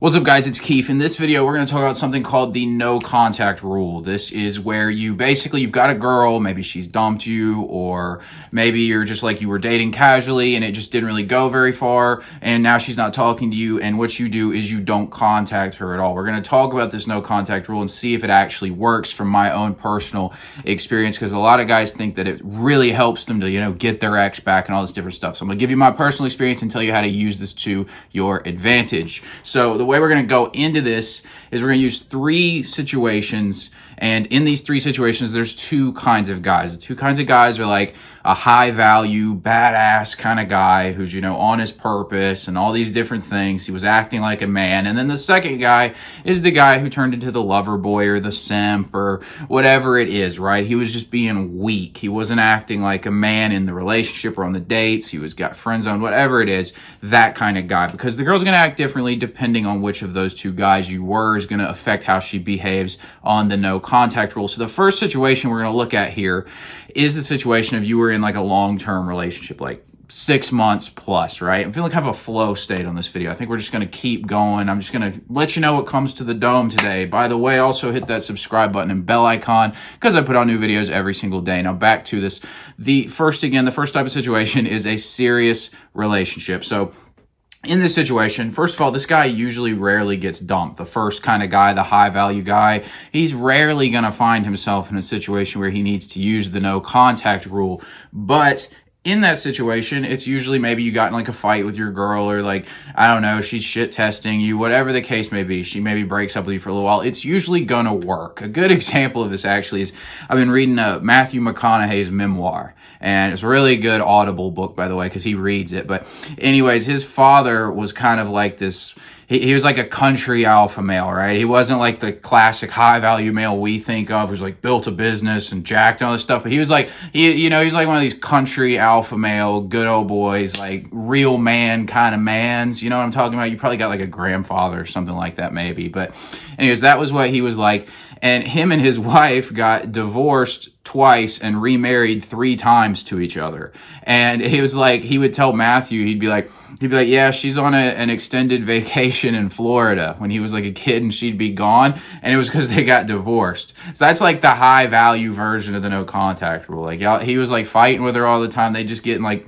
What's up, guys? It's Keefe. In this video, we're going to talk about something called the no contact rule. This is where you've got a girl, maybe she's dumped you, or maybe you're just like you were dating casually and it just didn't really go very far, and now she's not talking to you, and what you do is you don't contact her at all. We're going to talk about this no contact rule and see if it actually works from my own personal experience, because a lot of guys think that it really helps them to, get their ex back and all this different stuff. So I'm going to give you my personal experience and tell you how to use this to your advantage. So the way we're going to go into this is we're going to use three situations, and in these three situations there's two kinds of guys. The two kinds of guys are like a high value, badass kind of guy who's, on his purpose and all these different things. He was acting like a man. And then the second guy is the guy who turned into the lover boy or the simp or whatever it is, right? He was just being weak. He wasn't acting like a man in the relationship or on the dates. He was got friend zoned, whatever it is, that kind of guy. Because the girl's going to act differently depending on which of those two guys you were is going to affect how she behaves on the no contact rule. So the first situation we're going to look at here is the situation of you were in like a long-term relationship, like 6 months plus, right? I'm feeling kind of a flow state on this video. I think we're just going to keep going. I'm just going to let you know what comes to the dome today. By the way, also hit that subscribe button and bell icon because I put out new videos every single day. Now back to this. The first type of situation is a serious relationship. So in this situation, first of all, this guy usually rarely gets dumped. The first kind of guy, the high value guy, he's rarely going to find himself in a situation where he needs to use the no contact rule. But in that situation, it's usually maybe you got in like a fight with your girl, or like, I don't know, she's shit testing you, whatever the case may be. She maybe breaks up with you for a little while. It's usually gonna work. A good example of this actually is I've been reading Matthew McConaughey's memoir, and it's a really good Audible book, by the way, because he reads it. But anyways, his father was kind of like this. He was like a country alpha male, right? He wasn't like the classic high value male we think of, who's like built a business and jacked and all this stuff. But he was like, he's like one of these country alpha male, good old boys, like real man kind of mans. You know what I'm talking about? You probably got like a grandfather or something like that, maybe. But anyways, that was what he was like. And him and his wife got divorced twice and remarried 3 times to each other. And he was like, he would tell Matthew, he'd be like, yeah, she's on an extended vacation in Florida when he was like a kid, and she'd be gone. And it was because they got divorced. So that's like the high value version of the no contact rule. Like, he was like fighting with her all the time. They just getting like,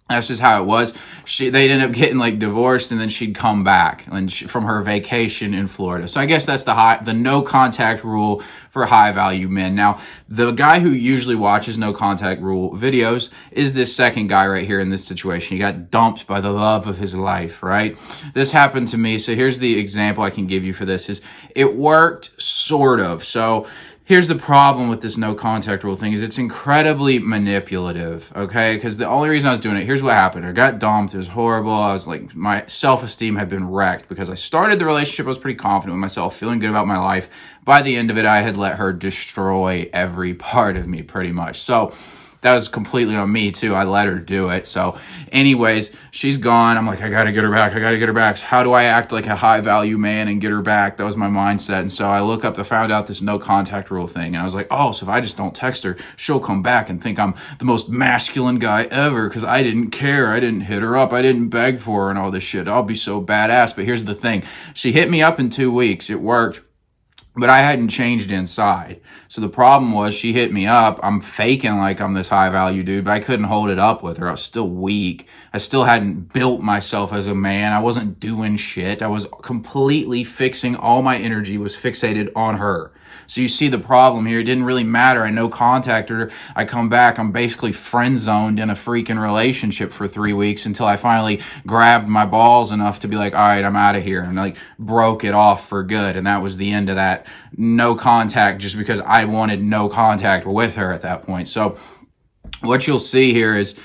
that's just how it was. They'd end up getting like divorced, and then she'd come back from her vacation in Florida. So I guess that's the no contact rule for high value men. Now, the guy who usually watches no contact rule videos is this second guy right here in this situation. He got dumped by the love of his life, right? This happened to me. So here's the example I can give you for this is it worked sort of. So here's the problem with this no contact rule thing is it's incredibly manipulative, okay? Because the only reason I was doing it, here's what happened. I got dumped. It was horrible. I was like, my self-esteem had been wrecked because I started the relationship. I was pretty confident with myself, feeling good about my life. By the end of it, I had let her destroy every part of me pretty much. So that was completely on me too. I let her do it. So anyways, she's gone. I'm like, I got to get her back. I got to get her back. So how do I act like a high value man and get her back? That was my mindset. And so I found out this no contact rule thing. And I was like, oh, so if I just don't text her, she'll come back and think I'm the most masculine guy ever because I didn't care. I didn't hit her up. I didn't beg for her and all this shit. I'll be so badass. But here's the thing. She hit me up in 2 weeks. It worked. But I hadn't changed inside. So the problem was she hit me up. I'm faking like I'm this high value dude, but I couldn't hold it up with her. I was still weak. I still hadn't built myself as a man. I wasn't doing shit. I was completely all my energy was fixated on her. So you see the problem here. It didn't really matter. I no contact her. I come back. I'm basically friend zoned in a freaking relationship for 3 weeks until I finally grabbed my balls enough to be like, all right, I'm out of here. And like broke it off for good. And that was the end of that no contact, just because I wanted no contact with her at that point. So what you'll see here is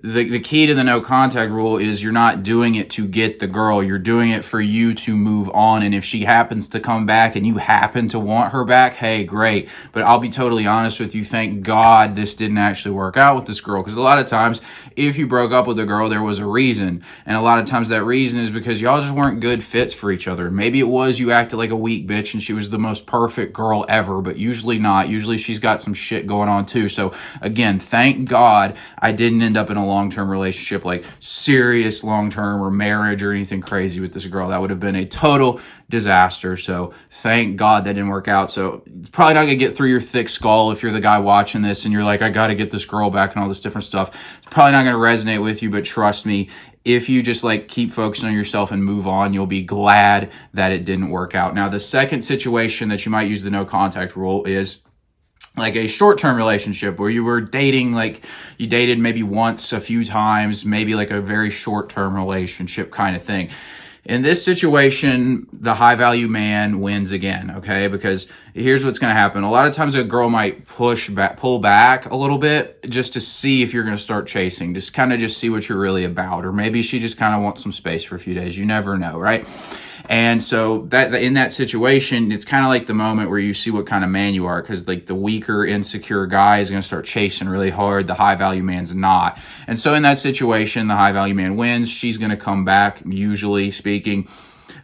the key to the no contact rule is you're not doing it to get the girl. You're doing it for you to move on. And if she happens to come back and you happen to want her back, hey, great. But I'll be totally honest with you. Thank God this didn't actually work out with this girl. Because a lot of times, if you broke up with a girl, there was a reason. And a lot of times that reason is because y'all just weren't good fits for each other. Maybe it was you acted like a weak bitch and she was the most perfect girl ever, but usually not. Usually she's got some shit going on too. So again, thank God I didn't end up in a long-term relationship, like serious long-term or marriage or anything crazy with this girl. That would have been a total disaster. So thank God that didn't work out. So it's probably not gonna get through your thick skull if you're the guy watching this and you're like, I got to get this girl back and all this different stuff. It's probably not gonna resonate with you, but trust me, if you just like keep focusing on yourself and move on, you'll be glad that it didn't work out. Now, the second situation that you might use the no contact rule is like a short-term relationship where you were dating, like you dated maybe once, a few times, maybe like a very short-term relationship kind of thing. In this situation, the high-value man wins again, okay? Because here's what's going to happen. A lot of times a girl might pull back a little bit just to see if you're going to start chasing, just kind of just see what you're really about. Or maybe she just kind of wants some space for a few days. You never know, right? And so that in that situation, it's kind of like the moment where you see what kind of man you are, because like the weaker, insecure guy is going to start chasing really hard. The high value man's not. And so in that situation, the high value man wins. She's going to come back, usually speaking.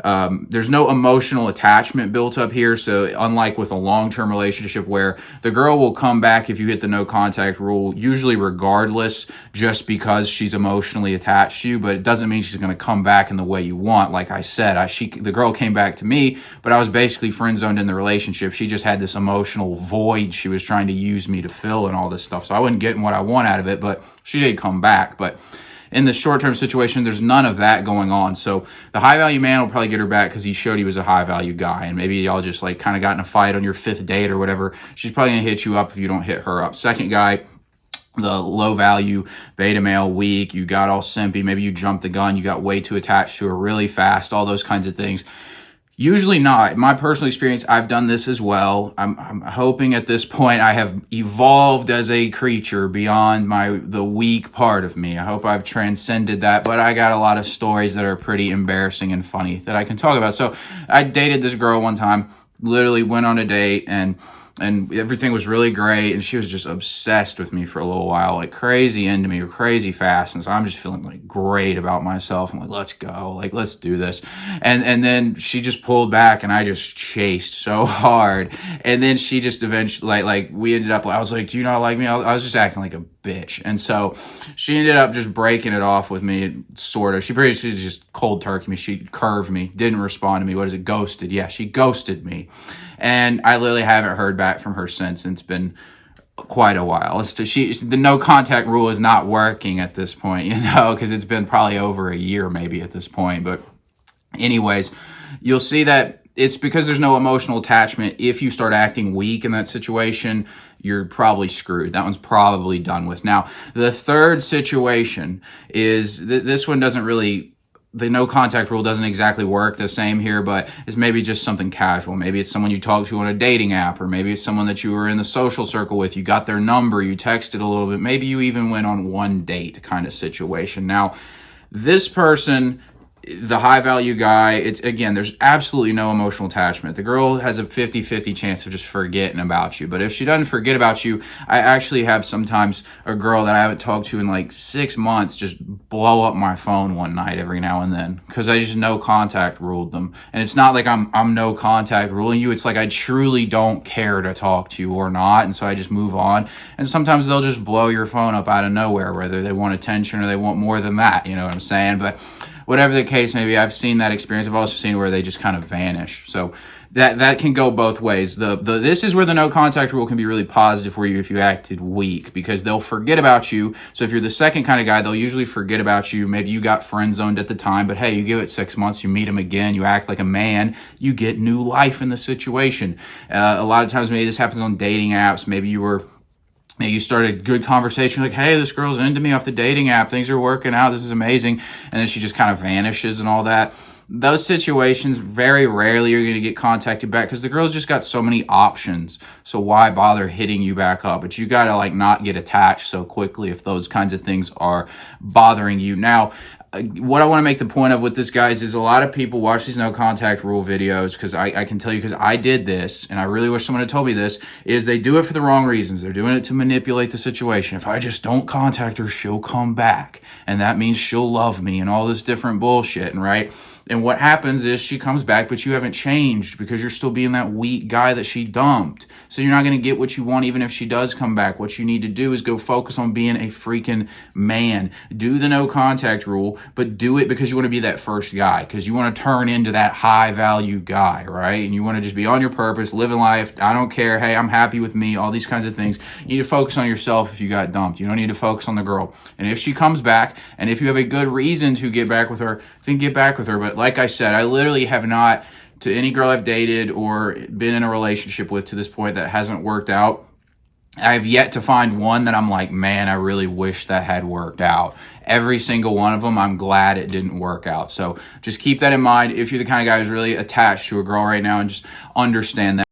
There's no emotional attachment built up here. So unlike with a long-term relationship where the girl will come back if you hit the no contact rule, usually regardless, just because she's emotionally attached to you, but it doesn't mean she's going to come back in the way you want. Like I said, the girl came back to me, but I was basically friend zoned in the relationship. She just had this emotional void she was trying to use me to fill and all this stuff. So I wasn't getting what I want out of it, but she did come back. But in the short-term situation, there's none of that going on. So the high-value man will probably get her back because he showed he was a high-value guy. And maybe y'all just like kind of got in a fight on your 5th date or whatever. She's probably going to hit you up if you don't hit her up. Second guy, the low-value beta male, weak, you got all simpy. Maybe you jumped the gun. You got way too attached to her really fast, all those kinds of things. Usually not. In my personal experience, I've done this as well. I'm hoping at this point I have evolved as a creature beyond the weak part of me. I hope I've transcended that, but I got a lot of stories that are pretty embarrassing and funny that I can talk about. So I dated this girl one time, literally went on a date, and everything was really great, and she was just obsessed with me for a little while, like crazy into me, crazy fast, and so I'm just feeling like great about myself. I'm like, let's go, like let's do this, and then she just pulled back, and I just chased so hard, and then she just eventually, like we ended up, I was like, do you not like me? I was just acting like a bitch, and so she ended up just breaking it off with me, sort of. She basically just cold turkey me, she curved me, didn't respond to me. What is it, ghosted? Yeah, she ghosted me. And I literally haven't heard back from her since. It's been quite a while. The no contact rule is not working at this point, you know, because it's been probably over a year maybe at this point. But anyways, you'll see that it's because there's no emotional attachment. If you start acting weak in that situation, you're probably screwed. That one's probably done with. Now, the third situation is this one doesn't really... The no contact rule doesn't exactly work the same here, but it's maybe just something casual. Maybe it's someone you talk to on a dating app, or maybe it's someone that you were in the social circle with. You got their number, you texted a little bit. Maybe you even went on one date kind of situation. Now, this person, the high value guy, it's again, there's absolutely no emotional attachment. The girl has a 50-50 chance of just forgetting about you. But if she doesn't forget about you, I actually have sometimes a girl that I haven't talked to in like 6 months just blow up my phone one night every now and then because I just no contact ruled them. And it's not like I'm no contact ruling you. It's like I truly don't care to talk to you or not. And so I just move on. And sometimes they'll just blow your phone up out of nowhere, whether they want attention or they want more than that. You know what I'm saying? But whatever the case may be, I've seen that experience. I've also seen where they just kind of vanish. So that can go both ways. This is where the no contact rule can be really positive for you if you acted weak, because they'll forget about you. So if you're the second kind of guy, they'll usually forget about you. Maybe you got friend zoned at the time, but hey, you give it 6 months, you meet them again, you act like a man, you get new life in the situation. A lot of times, maybe this happens on dating apps. Maybe you started a good conversation, like, hey, this girl's into me off the dating app. Things are working out. This is amazing. And then she just kind of vanishes and all that. Those situations, very rarely you're going to get contacted back because the girl's just got so many options. So why bother hitting you back up? But you got to like not get attached so quickly if those kinds of things are bothering you. Now, what I want to make the point of with this, guys, is a lot of people watch these no contact rule videos, because I can tell you, because I did this, and I really wish someone had told me this, is they do it for the wrong reasons. They're doing it to manipulate the situation. If I just don't contact her, she'll come back, and that means she'll love me, and all this different bullshit, and right? And what happens is she comes back, but you haven't changed because you're still being that weak guy that she dumped. So you're not going to get what you want even if she does come back. What you need to do is go focus on being a freaking man. Do the no contact rule, but do it because you want to be that first guy, because you want to turn into that high value guy, right? And you want to just be on your purpose, living life. I don't care. Hey, I'm happy with me. All these kinds of things. You need to focus on yourself if you got dumped. You don't need to focus on the girl. And if she comes back, and if you have a good reason to get back with her, then get back with her. But like I said, I literally have not, to any girl I've dated or been in a relationship with to this point that hasn't worked out, I've yet to find one that I'm like, man, I really wish that had worked out. Every single one of them, I'm glad it didn't work out. So just keep that in mind if you're the kind of guy who's really attached to a girl right now, and just understand that.